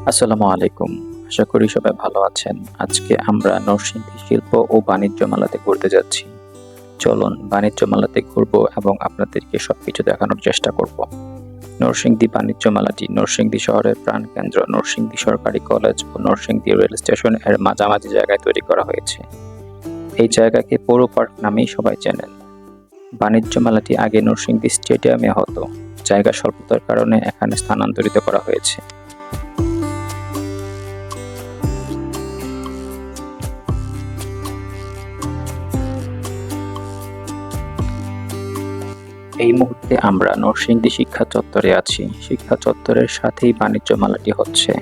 আসসালামু আলাইকুম। আশা করি সবাই ভালো আছেন। আজকে আমরা নরসিংদী শিল্প ও বাণিজ্য মেলাতে ঘুরতে যাচ্ছি। চলুন বাণিজ্য মেলাতে ঘুরবো এবং আপনাদেরকে সবকিছু দেখানোর চেষ্টা করব। নরসিংদী বাণিজ্য মেলাটি নরসিংদী শহরের প্রাণকেন্দ্র নরসিংদী সরকারি কলেজ ও নরসিংদী রেল স্টেশন এর মাঝামাঝি জায়গায় তৈরি করা হয়েছে। এই জায়গাকে পৌর পার্ক নামেই সবাই চেনেন। বাণিজ্য মেলাটি আগে নরসিংদী স্টেডিয়ামে হতো। জায়গা স্বল্পতার কারণে এখানে স্থানান্তরিত করা হয়েছে। এই মুহূর্তে আমরা নরসিংদী শিক্ষা চত্বরে আছি। শিক্ষা চত্বরের সাথেই বাণিজ্য মেলাটি হচ্ছে।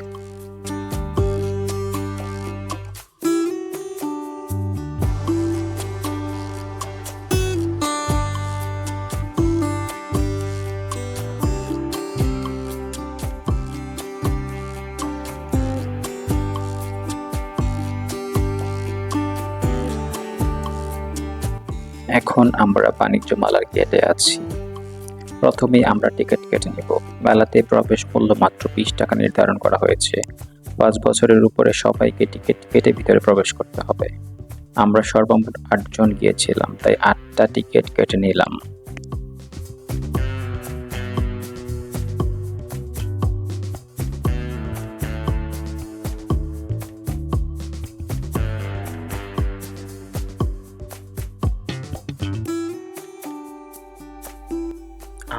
এখন আমরা বাণিজ্য মেলার গেটে আছি। প্রথমেই আমরা টিকিট কেটে নেব। মেলাতে প্রবেশ মূল্য মাত্র 20 টাকা নির্ধারণ করা হয়েছে। 5 বছরের উপরে সবাইকে টিকিট কেটে ভিতরে প্রবেশ করতে হবে। আমরা সর্বমোট 8 জন গিয়েছিলাম, তাই 8টা টিকিট কেটে নিলাম।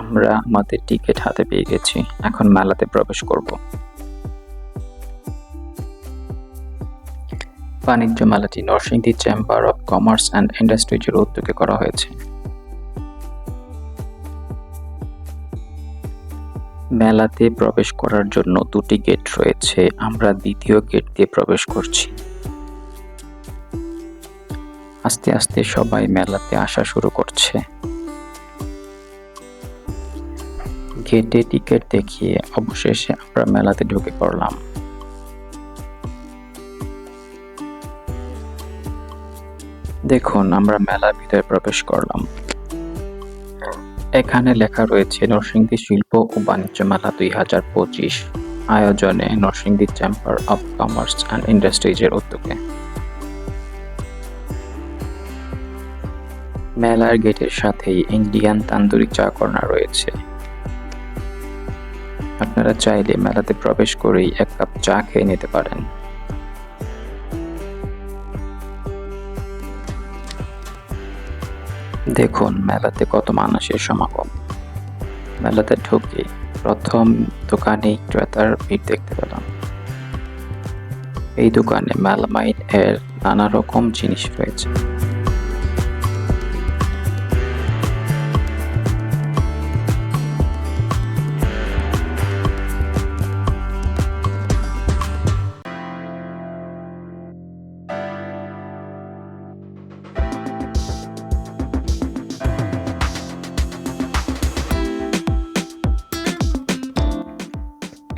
আমরা আমাদের টিকিট হাতে পেয়ে গেছি। এখন মেলাতে প্রবেশ করব। বাণিজ্য মেলাটি Narsingdi chamber of commerce and ইন্ডাস্ট্রিজের উদ্যোগে করা হয়েছে। মেলাতে প্রবেশ করার জন্য 2টি গেট রয়েছে। আমরা দ্বিতীয় গেট দিয়ে প্রবেশ করছি। আস্তে আস্তে সবাই মেলাতে আসা শুরু করছে। গেটে টিকিট দেখিয়ে অবশেষে আমরা মেলাতে ঢুকে পড়লাম। দেখুন, আমরা মেলার ভিতরে প্রবেশ করলাম। এখানে লেখা রয়েছে নরসিংদী শিল্প ও বাণিজ্য মেলা 2025 আয়োজনে Narsingdi chamber of commerce and ইন্ডাস্ট্রিজের উদ্যোগে। মেলার গেটের সাথেই ইন্ডিয়ান তান্দুরি চা কর্নার রয়েছে। আপনারা চাইলে মেলাতে প্রবেশ করেই 1 কাপ চা খেয়ে নিতে পারেন। দেখুন মেলাতে কত মানুষের সমাগম। মেলাতে ঢুকে প্রথম দোকানেই ক্রেতার ভিড় দেখতে পেলাম। এই দোকানে মেলামাইন এর নানা রকম জিনিস রয়েছে।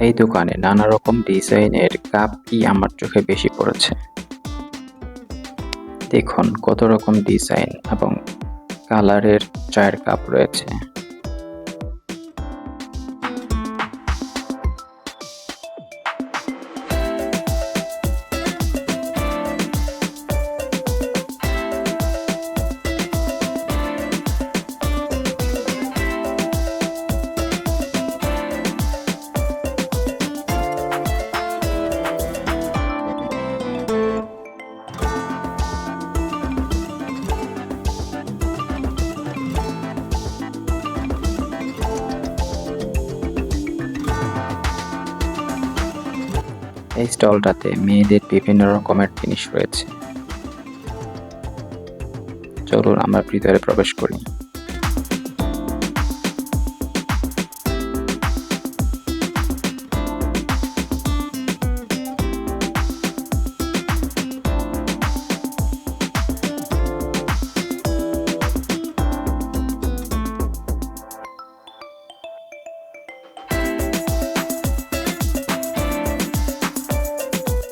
এই দোকানে নানা রকম ডিজাইনের কাপই আমার চোখে বেশি পড়েছে। দেখুন কত রকম ডিজাইন এবং কালারের চায়ের কাপ রয়েছে। এই স্টলটাতে মেয়েদের বিভিন্ন রকমের জিনিস রয়েছে। চলুন আমরা ভিতরে প্রবেশ করি।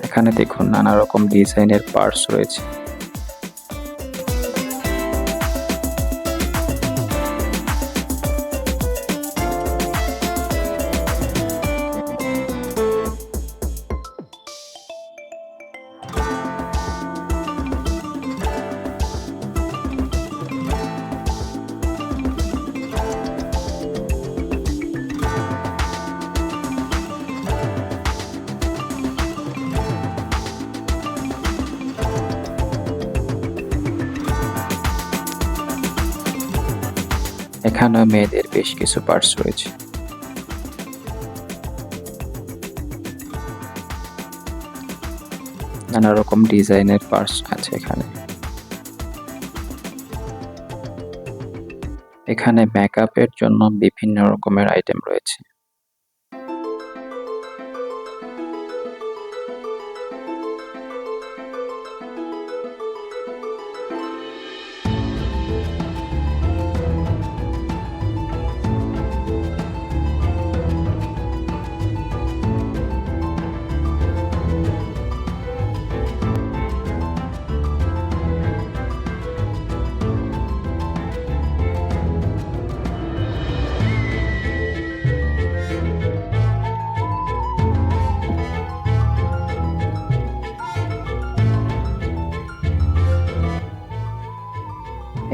এখানে দেখুন নানা রকম ডিজাইনের পার্টস রয়েছে। এখানে মেয়েদের বেশ কিছু পার্স রয়েছে। নানা রকম ডিজাইনের পার্স আছে এখানে। এখানে মেকআপের জন্য বিভিন্ন রকমের আইটেম রয়েছে।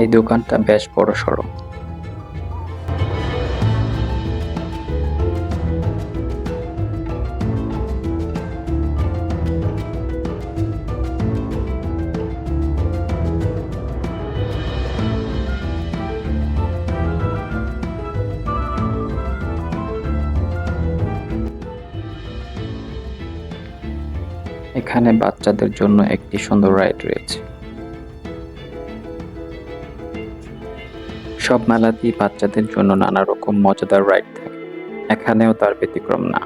এই দোকানটা বেশ বড়সড়। এখানে বাচ্চাদের জন্য একটি সুন্দর রাইড রয়েছে। সব মেলাতেই বাচ্চাদের জন্য নানা রকম মজাদার রাইড থাকে, এখানেও তার ব্যতিক্রম না।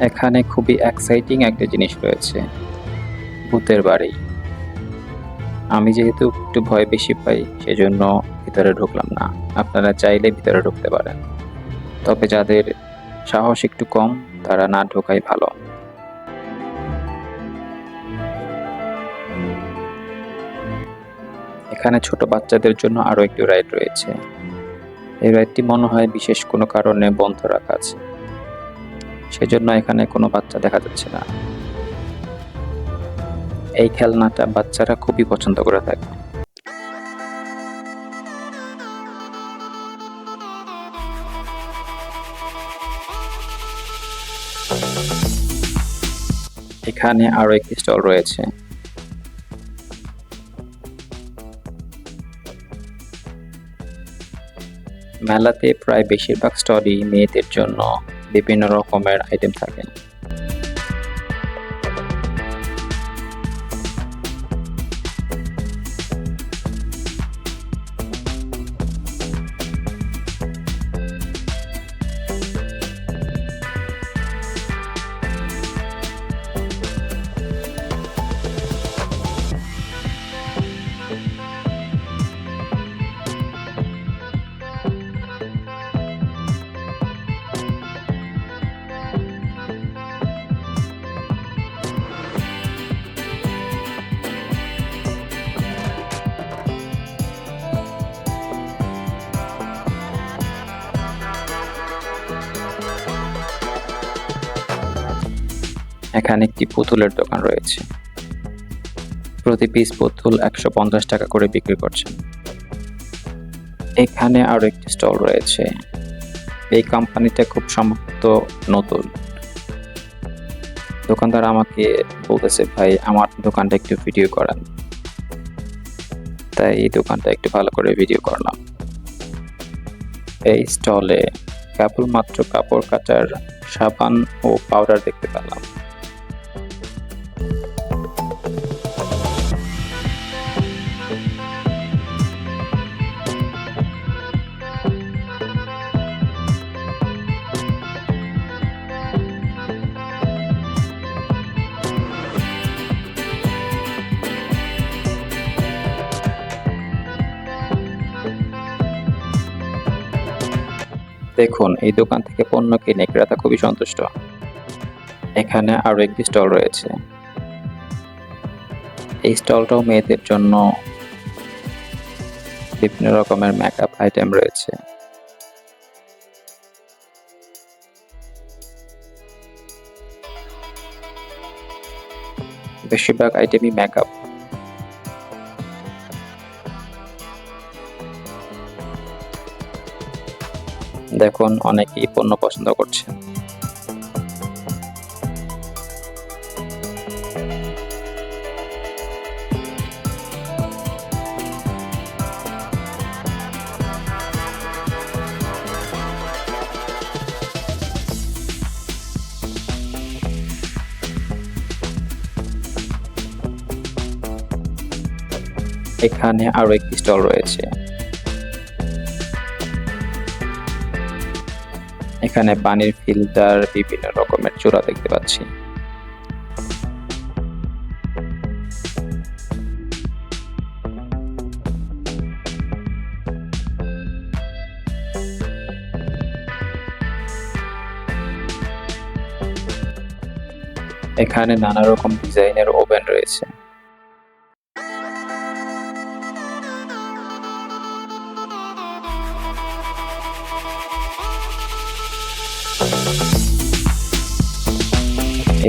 এখানে খুবই এক্সাইটিং একটা জিনিস রয়েছে, ভূতের বাড়ি। আমি যেহেতু একটু ভয় বেশি পাই, সেজন্য ভিতরে ঢুকলাম না। আপনারা চাইলে ভিতরে ঢুকতে পারেন, তবে যাদের সাহস একটু কম তারা না ঢোকাই ভালো। এখানে ছোট বাচ্চাদের জন্য আরো একটি রাইড রয়েছে। এই রাইডটি মনে হয় বিশেষ কোনো কারণে বন্ধ রাখা আছে, সেজন্য এখানে কোনো বাচ্চা দেখা যাচ্ছে না। এই খেলনাটা বাচ্চারা খুবই পছন্দ করে থাকে। এখানে আরো একটি স্টল রয়েছে। মেলাতে প্রায় বেশিরভাগ স্টলই মেয়েদের জন্য বিভিন্ন রকমের আইটেম থাকে। এখানে একটি পুতুলের দোকান রয়েছে। প্রতি পিস পুতুল 150 টাকা করে বিক্রি করছেন। এখানে আরো একটি স্টল রয়েছে। এই কোম্পানিটা খুব সম্ভবত নতুন। দোকানদার আমাকে বলতেছে, ভাই আমার দোকানটা একটু ভিডিও করান। তাই এই দোকানটা একটু ভালো করে ভিডিও করলাম। এই স্টলে কেবলমাত্র কাপড় কাচার সাবান ও পাউডার দেখতে পেলাম। দেখুন, এই দোকান থেকে পণ্য কিনে ক্রেতা খুবই সন্তুষ্ট। এখানে আরো একটি স্টল রয়েছে। এই স্টলটাও মেয়েদের জন্য বিভিন্ন রকমের মেকআপ আইটেম রয়েছে। বেশিরভাগ আইটেমই মেকআপ। দেখুন অনেকেই পণ্য পছন্দ করছেন। এখানে আরো একটি স্টল রয়েছে। এখানে পানির ফিল্টার, বিভিন্ন রকমের চূড়া দেখতে পাচ্ছি। এখানে নানা রকম ডিজাইনের ওভেন রয়েছে।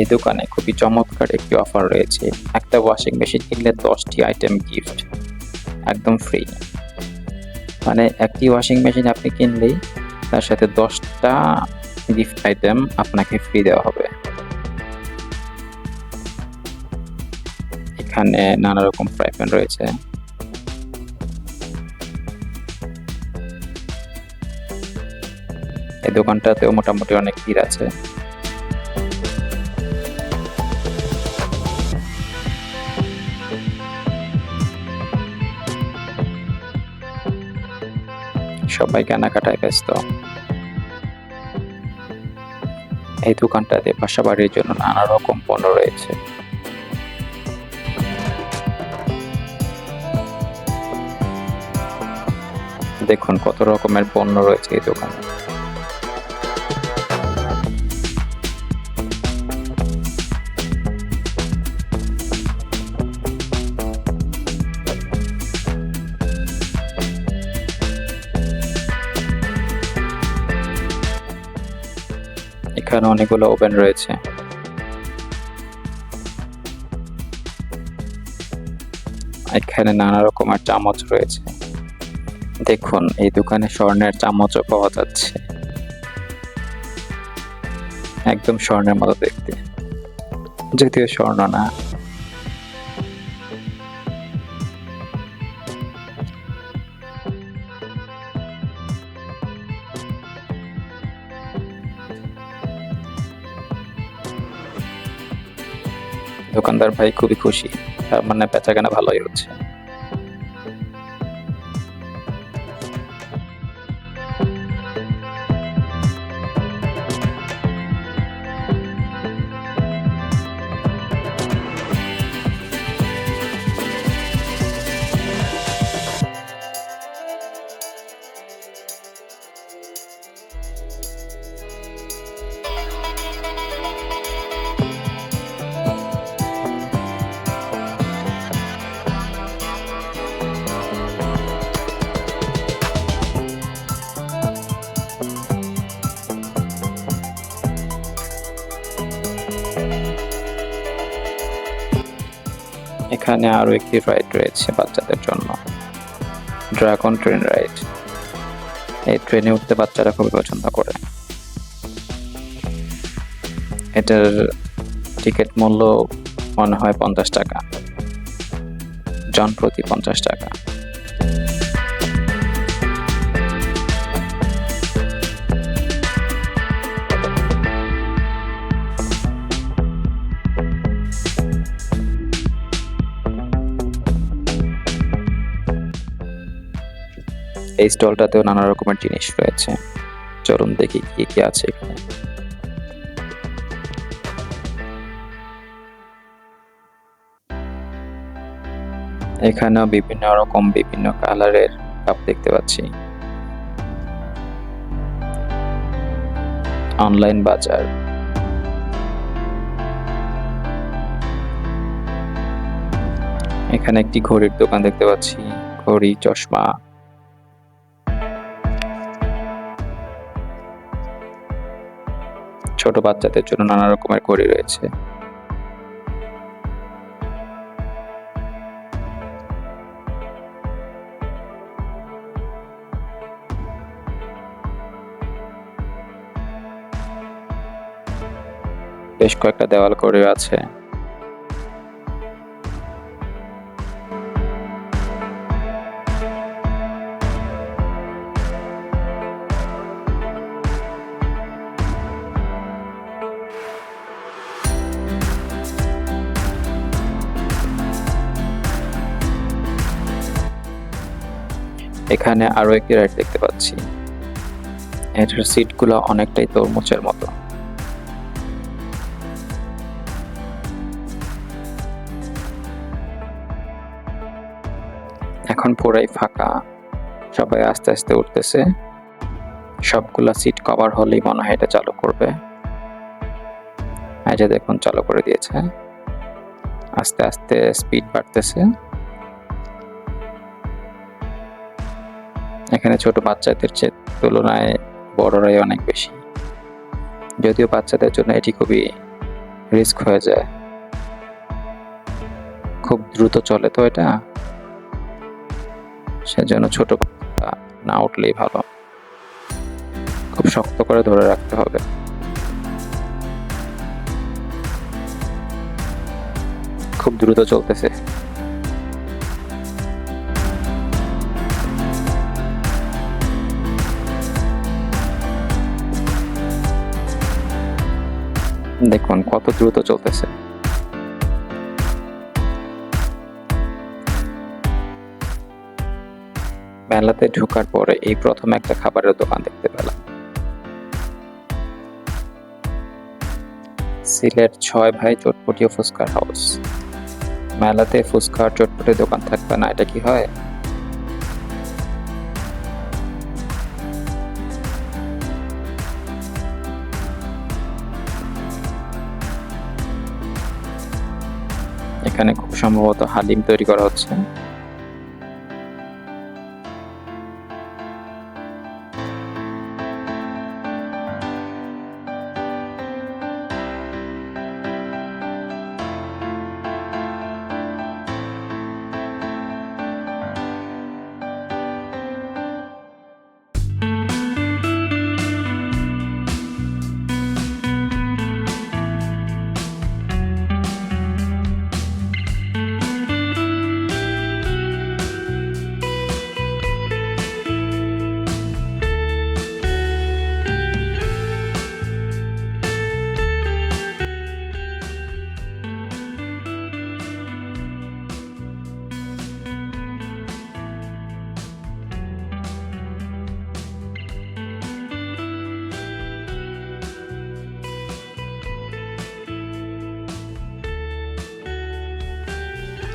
এই দোকানে খুবই চমৎকার একটি অফার রয়েছে। একটা ওয়াশিং মেশিন কিনলে 10টি আইটেম গিফট, একদম ফ্রি। মানে একটি ওয়াশিং মেশিন আপনি কিনলেই তার সাথে 10টা গিফট আইটেম আপনাকে ফ্রি দেওয়া হবে। এখানে নানা রকম ফ্রাই প্যান রয়েছে। এই দোকানটাতেও মোটামুটি অনেক ভিড় আছে। সবাই কেনাকাটায় ব্যস্ত। এই দোকানটাতে বাসাবাড়ির জন্য নানা রকম পণ্য রয়েছে। দেখুন কত রকমের পণ্য রয়েছে এই দোকানে। এখানে অনেকগুলো ওভেন রয়েছে। এখানে নানা রকমের চামচ রয়েছে। দেখুন এই দোকানে স্বর্ণের চামচও পাওয়া যাচ্ছে, একদম স্বর্ণের মতো দেখতে, যদিও স্বর্ণ না। দোকানদার ভাই খুবই খুশি, তার মানে বেচাকেনা ভালোই হচ্ছে। এখানে আরো একটি রাইড রয়েছে বাচ্চাদের জন্য, ড্রাগন ট্রেন রাইড। এই ট্রেনে উঠতে বাচ্চারা খুবই পছন্দ করে। এটার টিকিট মূল্য মনে হয় 50 টাকা, জন প্রতি 50 টাকা। এই স্টলটাতেও নানা রকমের জিনিস রয়েছে। চলুন দেখি কি কি আছে এখানে। এখানেও বিভিন্ন রকম বিভিন্ন কালারের কাপ দেখতে পাচ্ছি। অনলাইন বাজার। এখানে একটি ঘড়ির দোকান দেখতে পাচ্ছি, ঘড়ি, চশমা। ছোট বাচ্চাদের জন্য নানা রকমের ঘড়ি রয়েছে। বেশ কয়েকটা দেওয়াল করে আছে। এখানে আরো একটি রাইড দেখতে পাচ্ছি। এটার সিটগুলো অনেকটাই তরমুজের মতো। এখন পুরাই ফাঁকা, সবাই আস্তে আস্তে উঠতেছে। সবগুলা সিট কভার হলেই মনে হয় এটা চালু করবে। এই যে দেখুন চালু করে দিয়েছে, আস্তে আস্তে স্পিড বাড়তেছে। এখানে ছোট বাচ্চাদের তুলনায় বড়রাই অনেক বেশি, যদিও বাচ্চাদের জন্য এটি খুবই রিস্ক হয়ে যায়। খুব দ্রুত চলে তো এটা, সেজন্য ছোট বাচ্চা না উঠলেই ভালো। খুব শক্ত করে ধরে রাখতে হবে। খুব দ্রুত চলতেছে। দেখুন কত দ্রুত চলতেছে। মেলাতে ঢোকার পরে এই প্রথম একটা খাবারের দোকান দেখতে পেলাম। সিলেট ৬ ভাই চটপটি ও ফুচকার হাউস। মেলাতে ফুচকা আর চটপটির দোকান থাকবে না, এটা কি হয়? এখানে খুব সম্ভবত হালিম তৈরি করা হচ্ছে।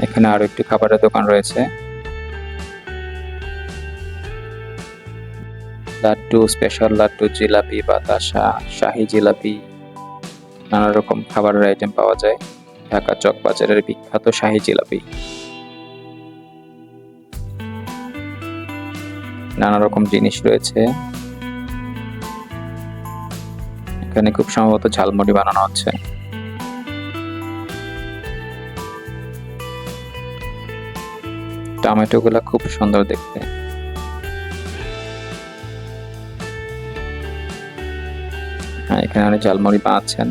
এখানে আরো একটি খাবারের দোকান রয়েছে। লাড্ডু, স্পেশাল লাড্ডু, জিলাপি, বাতাসা, শাহী জিলাপি, নানা রকম খাবারের আইটেম পাওয়া যায়। ঢাকা চক বাজারের বিখ্যাত শাহী জিলাপি। নানা রকম জিনিস রয়েছে। এখানে খুব সম্ভবত ঝালমুড়ি বানানো হচ্ছে। টমেটো গুলা খুব সুন্দর দেখতে। হ্যাঁ, এখানে অনেক ঝালমুড়ি বানাচ্ছেন।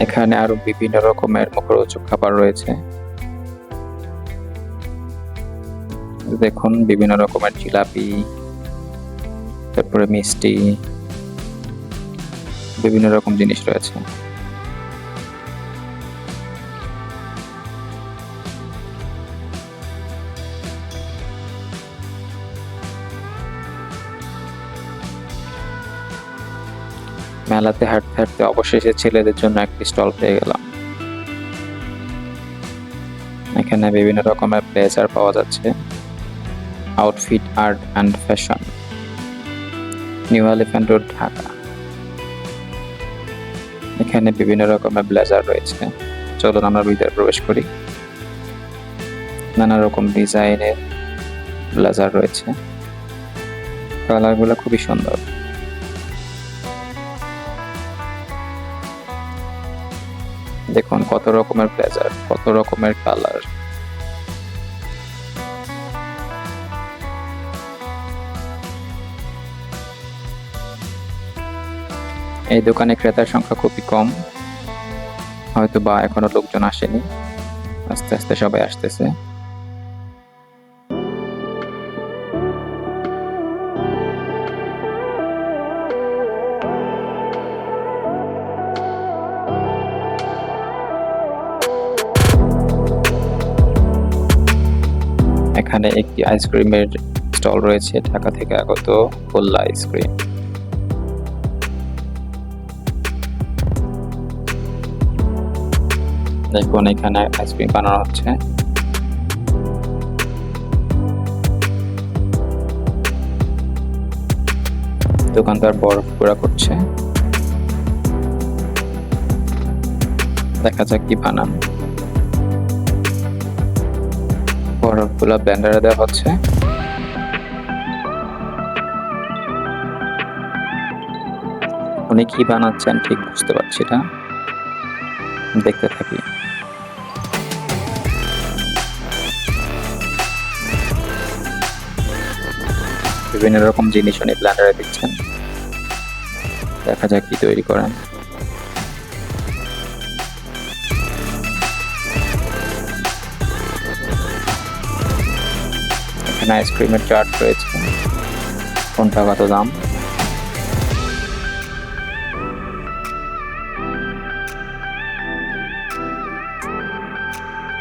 এখানে আরো বিভিন্ন রকমের মুখরোচক খাবার রয়েছে। দেখুন বিভিন্ন রকমের জিলাপি, তারপরে মিষ্টি, বিভিন্ন রকম জিনিস রয়েছে। মেলাতে হাঁটতে হাঁটতে অবশেষে ছেলেদের জন্য একটি স্টল পেয়ে গেলাম। এখানে বিভিন্ন রকমের ব্লেজার পাওয়া যাচ্ছে। Outfit art and fashion, new elephant road, Dhaka. এখানে বিভিন্ন রকমের ব্লেজার রয়েছে। চলুন আমরা ভিতরে প্রবেশ করি। নানা রকম ডিজাইনের ব্লেজার রয়েছে, কালারগুলো খুবই সুন্দর। দেখুন কত রকমের ব্লেজার, কত রকমের কালার। এই দোকানে ক্রেতার সংখ্যা খুবই কম, হয়তো বা এখনো লোকজন আসেনি, আস্তে আস্তে সবাই আসতেছে। এখানে একটি আইসক্রিমের স্টল রয়েছে, ঢাকা থেকে আগত গোল্লা আইসক্রিম। দেখুন এখানে আইসক্রিম বানানো হচ্ছে। দোকানদার বরফ গুঁড়া করছে, দেখা যাক কি বানান। বরফগুলা ব্লেন্ডারে দেওয়া হচ্ছে। উনি কি বানাচ্ছেন ঠিক বুঝতে পারছি না, দেখতে থাকি। বিভিন্ন রকম জিনিস উনি ব্লেন্ডারে দিচ্ছেন, দেখা যাক কি তৈরি করেন। এখানে আইসক্রিমের চার্ট রয়েছে, কোনটা কত দাম।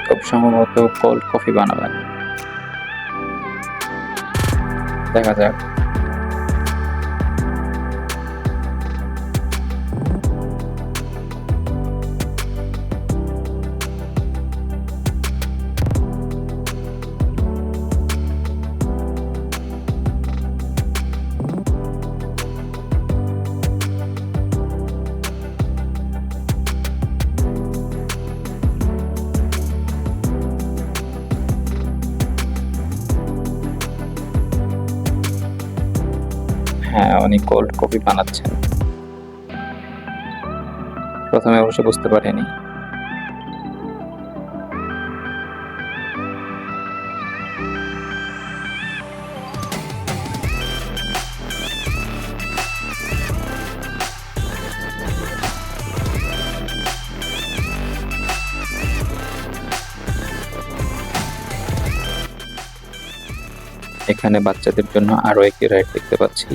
খুব সম্ভবত কোল্ড কফি বানাবেন, দেখা যাক। হ্যাঁ, উনি কোল্ড কফি বানাচ্ছেন। প্রথমে অবশ্য বুঝতে পারিনি। এখানে বাচ্চাদের জন্য আরো একটি রাইড দেখতে পাচ্ছি।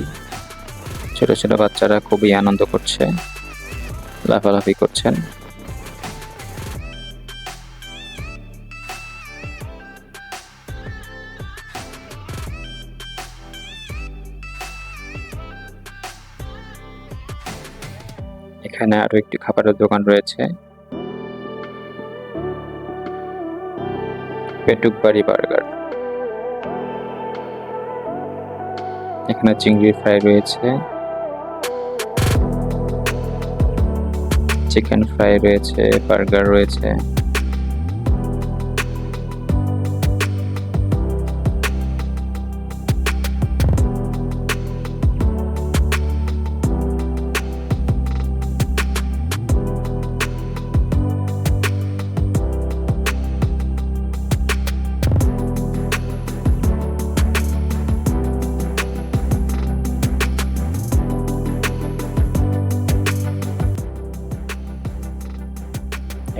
ছোট ছোট বাচ্চারা খুবই আনন্দ করছে, লাফালাফি করছেন। এখানে আরো একটি খাবারের দোকান রয়েছে, পেটুক বাড়ি বার্গার। এখানে চিংড়ি ফ্রাই রয়েছে, চিকেন ফ্রাই রয়েছে, বার্গার রয়েছে।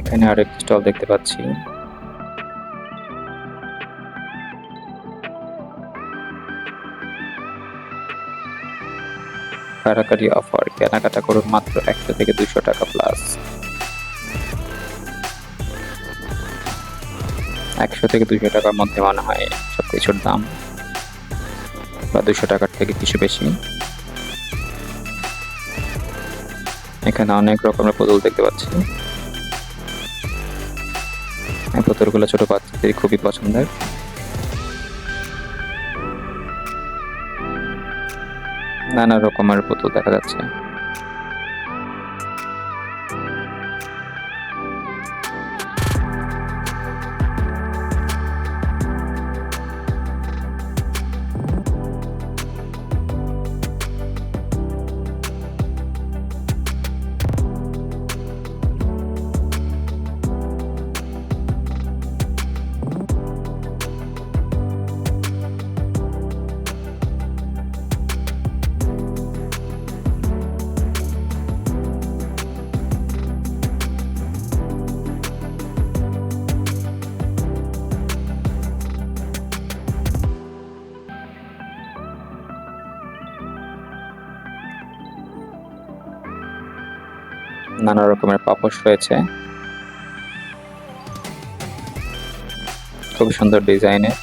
এখানে আরেকটি স্টল দেখতে পাচ্ছি। কারাকারি অফার, কেনাকাটা করুন মাত্র 100 থেকে 200 টাকা প্লাস। 100 থেকে 200 টাকার মধ্যে মনে হয় সবকিছুর দাম, বা 200 টাকার থেকে কিছু বেশি। এখানে অনেক রকমের বোতল দেখতে পাচ্ছি। এই বোতলগুলো ছোট বাচ্চাদের খুবই পছন্দের। নানা রকমের বোতল দেখা যাচ্ছে। নানা রকমের পাপোশ রয়েছে, খুব সুন্দর ডিজাইনের।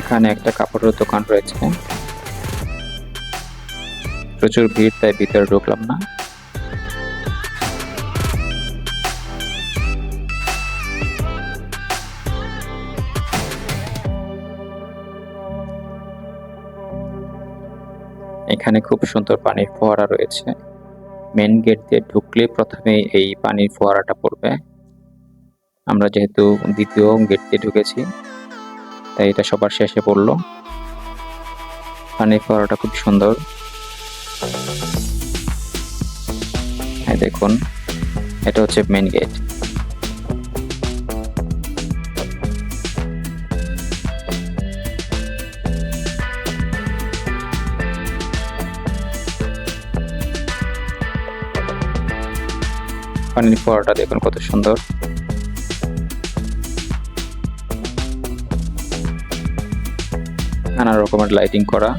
এখানে একটা কাপড়ের দোকান রয়েছে, প্রচুর ভিড় তাই ভিতরে ঢুকলাম না। এখানে খুব সুন্দর পানির ফোয়ারা রয়েছে। মেন গেট দিয়ে ঢুকলে প্রথমেই এই পানির ফোয়ারাটা পড়বে। আমরা যেহেতু দ্বিতীয় গেট দিয়ে ঢুকেছি তাই এটা সবার শেষে পড়লো। পানির ফোয়ারাটা খুব সুন্দর। হ্যাঁ দেখুন, এটা হচ্ছে মেন গেট। পানির ফোয়ারাটা দেখুন কত সুন্দর। নানা রকমের লাইটিং করা।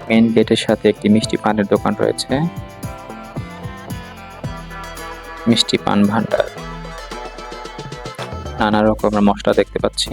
মেইন গেটের সাথে একটি মিষ্টি পানের দোকান রয়েছে, মিষ্টি পান ভান্ডার। নানা রকমের মশলা দেখতে পাচ্ছি।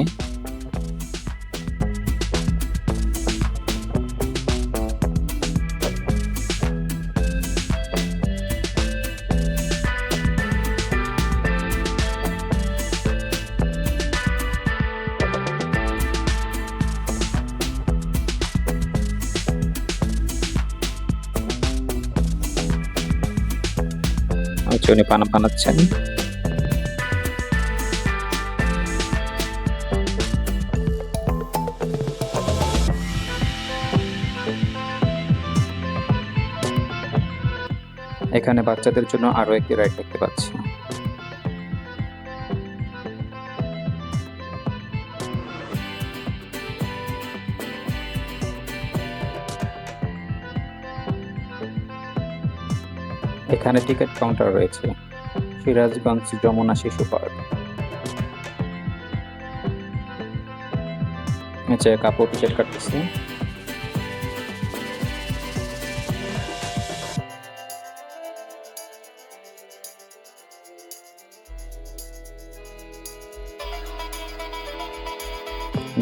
উনি পান বানাচ্ছেন। এখানে বাচ্চাদের জন্য আরো একটি রাইড দেখতে পাচ্ছি। এখানে টিকিট কাউন্টার রয়েছে, সিরাজগঞ্জ যমুনা শিশু পার্ক। নিচে কাপড় টিকিট কাটতেছি।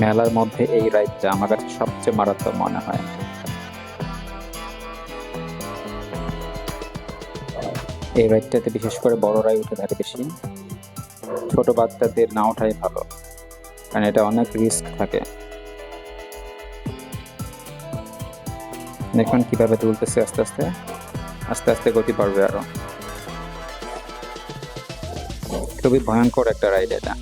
মেলার মধ্যে এই রাইডটা আমার কাছে সবচেয়ে মারাত্মক মনে হয়। এই রাইডটাতে বিশেষ করে বড়রাই উঠে থাকে বেশি, ছোট বাচ্চাদের না ওঠাই ভালো, কারণ এটা অনেক রিস্ক থাকে। দেখুন কিভাবে তুলতেছে আস্তে আস্তে আস্তে আস্তে গতি বাড়বে আরো। খুবই ভয়ঙ্কর একটা রাইড এটা।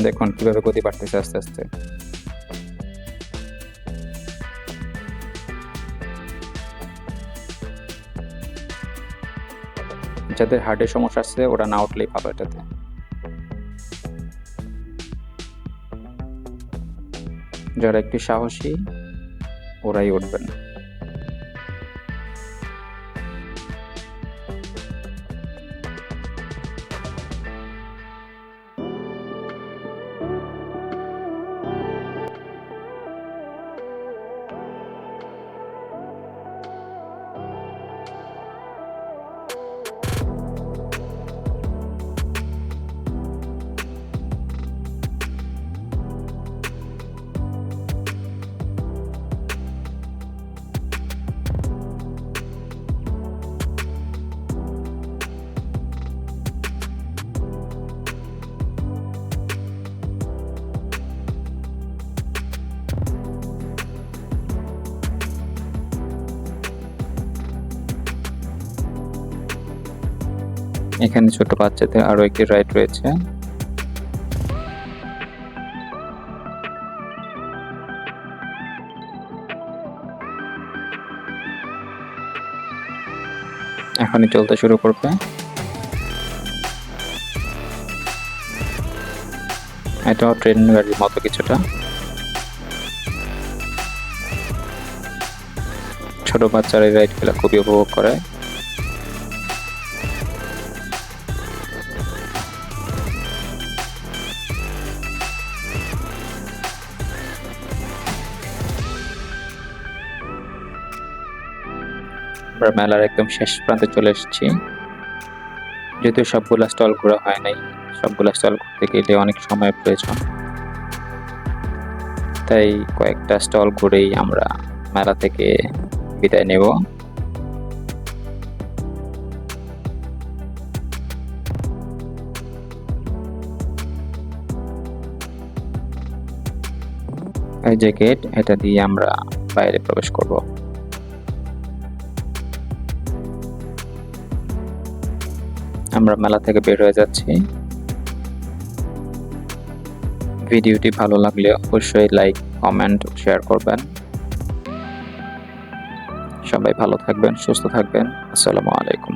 দেখুন কিভাবে গতি বাড়তেছে আস্তে আস্তে। যাদের হার্টের সমস্যা আছে ওরা না উঠলেই ভালো এটাতে। যারা একটু সাহসী ওরাই উঠবেন। এখানে ছোট বাচ্চাদের আরো একটি রাইড রয়েছে। এখনই চলতে শুরু করবে। এটাও ট্রেন গাড়ির মতো কিছুটা। ছোট বাচ্চারা এই রাইডগুলো খুবই উপভোগ করে। আমরা মেলার একদম শেষ প্রান্তে চলে এসেছি। যদিও সবগুলা স্টল ঘোরা হয় নাই, সবগুলা স্টল ঘুরতে গেলে অনেক সময় প্রয়োজন, তাই কয়েকটা স্টল ঘুরেই আমরা মেলা থেকে বিদায় নেব। এই যে গেট, এটা দিয়ে আমরা বাইরে প্রবেশ করব। আমরা মেলা থেকে বের হয়ে যাচ্ছি। ভিডিওটি ভালো লাগলে অবশ্যই লাইক, কমেন্ট, শেয়ার করবেন। সবাই ভালো থাকবেন, সুস্থ থাকবেন। আসসালামু আলাইকুম।